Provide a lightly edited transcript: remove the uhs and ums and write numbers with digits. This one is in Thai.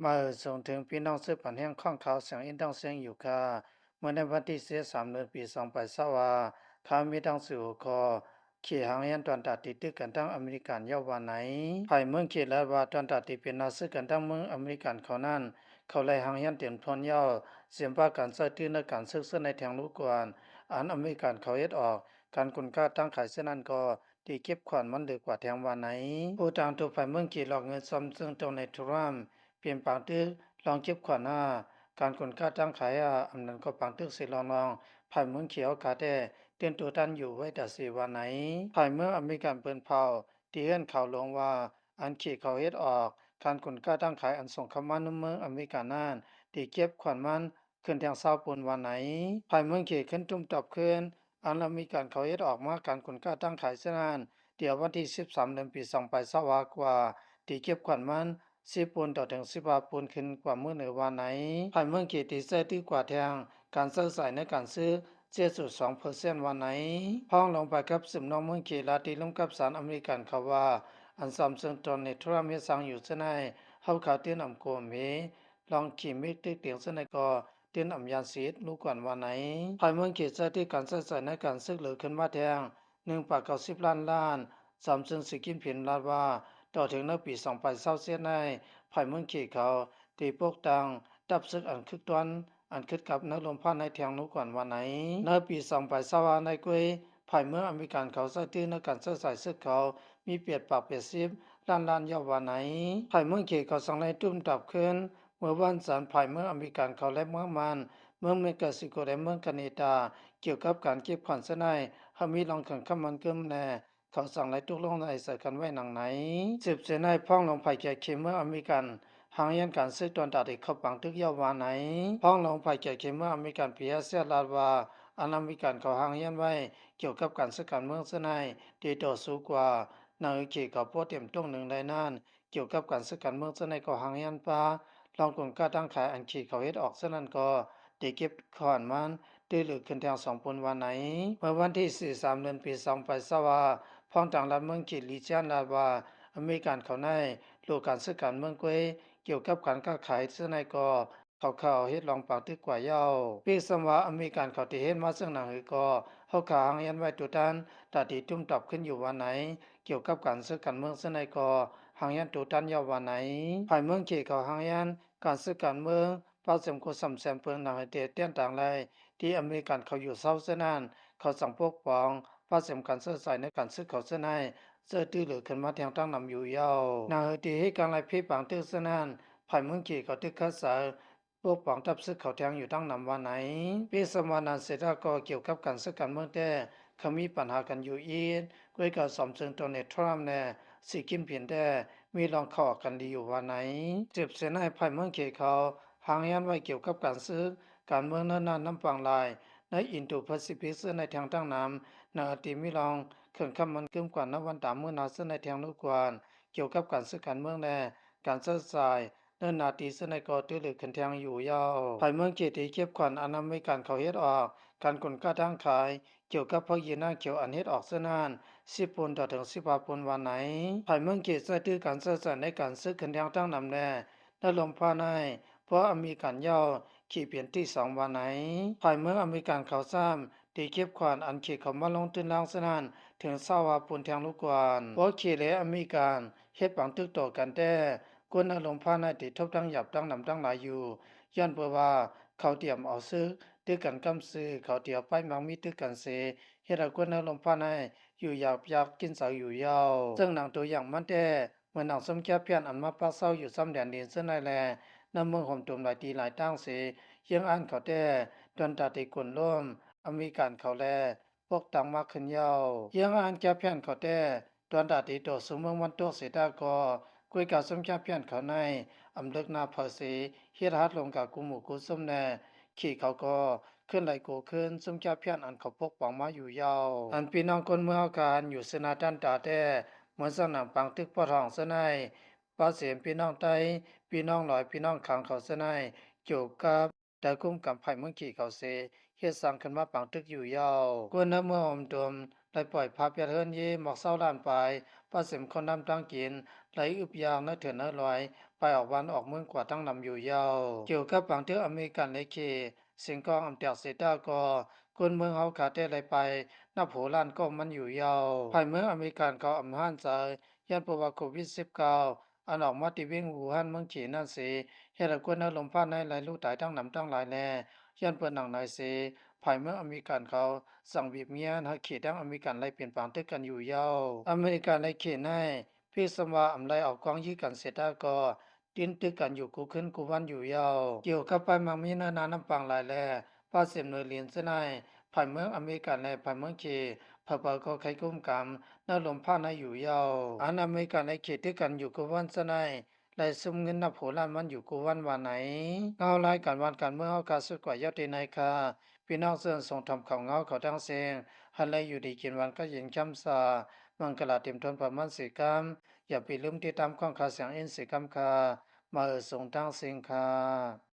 มาส่งถึงพี่น้องซื้อผ่านแห่งข้องเขาเสียงอินดังเสียงอยู่ค่ะเมื่อในวันที่13เดือนปี2020เขามีดังสู่คอขี่หางยันตอนตัดติดตึกกันทั้งอเมริกันเยาวันไหนภายเมืองขีดและว่าตอนตัดติดเป็นนาซื้อกันทั้งเมืองอเมริกันเขานั้นเขาไล่หางยันเตียนพรเยาเสียมปาการใส่ตื้นในการซึกเส้นในแทงลูกกวนอันอเมริกันเขาเฮ็ดออกการกุนค่าตั้งขายเส้นนั้นก็ตีเก็บขวัญมันเหลือกว่าแทงวันไหนผู้ต่างตัวภายเมืองขีดหลอกเงินซ้ำซึ่งตรงในทุรามเปลี่ยนปางตื้อลองเก็บขวัญการขนค่าจ้างขายอำนั้นก็ปังตึกสิลองภายเมืองเขียวกาแต่เตียนตัวตันอยู่ไว้แต่สิวันไหนภายเมืองอเมริกันเปิ้นเผาที่เฮือนข่าวลงว่าอันขี่เขาเฮ็ดออกการขนค่าจ้างขายอันส่งเข้ามาในเมืองอเมริกันนั้นที่เก็บขวัญมันขึ้นทางเศร้าปนวันไหนภายเมืองเขตขึ้นตุ้มตอบขึ้นอันมีการเขาเฮ็ดออกมาการขนค่าจ้างขายเส้นนั้นเดี๋ยววันที่13เดือนปี2020กว่าที่เก็บขวัญมัน10 ปูนต่อถึง15 ปูนขึ้นกว่าเมื่อในวันไหนภายเมืองเขตที่เซตื้อกว่าแทงการซื้อสายในการซื้อ7.2%วันไหนพ้องลงไปกับสืบน้องเมืองเขตลาตีลงกับสารอเมริกันเขาว่าอันซัมซุงตอนในทรัมป์มีสั่งอยู่เสนายเฮาข่าวเตียนอำโกเมลองขี่มิกตึกเตียงเสนายก็เตียนอำยานสีลูกกวนวันไหนภายเมืองเขตที่การซื้อสายในการซื้อเหลือขึ้นมาแทง1.90 ล้านซัมซุงสิกินผินลาดว่าต่อถึงในปี2020ในภายเมืองเขตเขาตีปกตังดับซึกอันคึกตวนอันคึดกับนักลมพานในแทงนุก่อนวันไหนในปี2020ในกวยภายเมืองอเมริกันเขาใส่ตื้อในการเสื้อสายซึกเขามีเปียดปากเปียดซิบล้านยาววันไหนภายเมืองเขตเขาสังในตุ้มดับขึ้นเมื่อวันจันทร์ภายเมืองอเมริกันเขาและเมืองมันเมืองเม็กซิโกและเมืองแคนาดาเกี่ยวกับการเก็บขวัญเสนายเฮามีลองขังคำมันกึมแน่เขาสั่งไรตุกลงในใส่กันไว้หนังไหนสืบเสนายพ้องลงภายแก่เขมเมืองอเมริกันหางยันการซื้อตอนตัดอีกเข้าปังทึกยาววานไหนพ้องลงภายแก่เขมเมืองอเมริกันเพียเสียลาดว่าอเมริกันเขาหางยันไว้เกี่ยวกับการซื้อการเมืองเสนายที่ต่อสู้กว่านางเขเขาพวกเต็มตรงหนึ่งในนั้นเกี่ยวกับการซื้อการเมืองเสนายก็หางยันปาลองกลกาตั้งขายอันขีเขาเฮ็ดออกเสนั้นก็ได้เก็บขอนมันได้เหลือขึ้นแทง2 ปนวันไหนเมื่อวันที่43เดือนปี2020พ้องต่างรัฐเมืองขีดลีเจียนลาดว่าอเมริกันเขาในโลกการซื้อการเมืองกวยเกี่ยวกับการค้าขายเสื้อในก็เขาเฮ็ดลองปากตึกกว่าเย้าปีสมว่าอเมริกันเขาที่เฮ็ดมาซึ่งหนังก็เขาขางยันไว้ตุตันตาที่จุ่มตอบขึ้นอยู่วันไหนเกี่ยวกับการซื้อการเมืองเสื้อในก็หางยันตุตันยาววันไหนภายเมืองเขตเขาหางยันการซื้อการเมืองป้าเสมโคสำแซมเปิงหนังเตเตี้ยนต่างไรที่อเมริกันเขาอยู่เซาเสื้อนั้นเขาสั่งปกป้องป้าเสมการเสื้อใส่ในการซื้อเขาเสื้อในเสื้อตื้อเหลือขึ้นมาแทงตั้งนำอยู่ยาวนางที่ให้การไล่พี่ปังตื้อเสื้อนั้นภายเมืองเขตเขาตึกคัดสาพวกปองทับซึกเขาแทงอยู่ตั้งนำวันไหนปีสมานานเสร็จก็เกี่ยวกับการซื้อการเมืองแต่เขามีปัญหากันอยู่อีกก้วยกับสมซึ่งตัวเนทรัมป์แน่สิกิมเพียนแต่มีลองเข้ากันดีอยู่วันไหนเจ็บเสียในภายเมืองเขตเขาหางยันไว้เกี่ยวกับการซื้อการเมืองนั้นน้ำปังลายในอินโดแปซิฟิกในทางตั้งน้ำนาติมิลองเขื่อนคำมันเกิมกว่าณวันตามเมื่อนาในทางนุกวนเกี่ยวกับการซื้อการเมืองแน่การเสื้อสายเนินนาตีเสนก็ตื้อหรือขันแทงอยู่ยาวภายเมืองเขตที่เก็บขวัญอนามิการเขาเฮ็ดออกการกลก้าทางขายเกี่ยวกับพวกยีน่าเขียวอันเฮ็ดออกเส้นนั้น10 ปนต่อถึง15 ปนวันไหนภายเมืองเขตใส่ตื้อการเสื้อสายในการซื้อขันแทงตั้งนำแน่และลมพาในเพราะอเมริกันย่อขี่เปลี่ยนที่2 วันไหนภายเมืองอเมริกันเขาซ้ำตีเก็บขวัญอันขี่เขามาลงตื้นล่างเส้นนั้นถึง20 ปนแทงลูกกวนเพราะขี่และอเมริกันเฮ็ดปังตึกต่อกันแต่กวนอารมณ์พาในติดทบตั้งหยับตั้งนำตั้งหลายอยู่ย้อนเพื่อว่าเขาเตรียมเอาซื้อตึกกันกำซื้อเขาเตรียมไปมังมีตึกกันเสเฮ็ดให้กวนอารมณ์พาในอยู่อยากกินเสาอยู่ยาวซึ่งหนังตัวอย่างมันแต่เมื่อหนังสมแก่เพียนอันมาปักเศร้าอยู่ซ้ำแดนดินซึ่งในแลนำเมืองห่มตุ่มหลายตีหลายตั้งเสยังอ่านเขาแต่จนตัดที่กลร่วมอเมริกันเขาแลพวกต่างมากขึ้นยาวยังอ่านแก่เพียนเขาแต่ตอนตัดที่ตัวสมเมืองวันตัวเสดาก็กุยกับสมแก่เพียนเขาในอำเลิกนาภาษีเฮ็ดฮัดลงกับกุหมู่กุสมแน่ขี่เขาก็ขึ้นไหลโกขึ้นสมแก่เพียนอันเขาปกป้องมาอยู่ยาวอันพี่น้องคนเมืองการอยู่สนาดันตาแต่เหมือนสนามปังตึกปะทองเสนายปาเสียมพี่น้องไตพี่น้องหลอยพี่น้องขังเขาเสนายเกี่ยวกับแต่กุ้มกับไผ่เมืองขี่เขาเสเฮ็ดสร้างขึ้นมาปังตึกอยู่ยาวกวนน้ำเมืองอมตมได้ปล่อยภาพยาเฮิรนเยหมอกเศร้าล้านปลายปาเสียมคนน้ำตั้งกินไหลอึบยางและเถื่อนลอยไป ออกวันออกเมืองกว่าตั้งนำอยู่ยาวเกี่ยวกับบังเทืออเมริกันเลยเคสิงกองอำแตกเสดาก็คนเมืองเฮาขาดได้ไรไปนับโหล้านก็มันอยู่ยาวภายเมืองอเมริกันเขาอำห้านใจยันเพราะว่าโควิด19อันออกมาที่เวียงอู่ฮั่นเมืองจีนนั่นสิเฮ็ดให้คนเอาลมพานในหลายลูกตายทั้งนำทั้งหลายแน่ยันเปิ้นหนังนายสิภายเมืองอเมริกันเขาสั่งบีบเมียนให้เขตดังอเมริกันไล่เปลี่ยนปางตึกกันอยู่ยาวอเมริกันไล่เขตให้พี่สมว่าอำไลออกกองยี้กันเสร็จแล้วก็ตินตึกกันอยู่กูขึ้นกูวันอยู่ยาวเกี่ยวกับไปมังมีนานาน้ำปังหลายแลป้าเสียมหน่วยเรียนเสนายภายเมืองอเมริกันและภายเมืองเคพะเปาก็ไขกุ้มกำน่าลมพานให้อยู่ยาวอันอเมริกันและเขตตึกกันอยู่กูวันเสนายไล่ซุมเงินนับโหล้านมันอยู่กูวันวันไหนเอารายการวันการเมืองเฮากาสุดกว่ายอดดีในค่ะพี่น้องเสื่อนส่งทำข่าวเงาเขาทั้งเสียงหันไลอยู่ดีกินวันก็เย็นช้ำซามังกลาเต็มทนประมาณสี่กรัมอย่าไปลืมติดตามข้องข่าวเสียงอินสีกรัมค่ะมาส่งทางเสียงค่ะ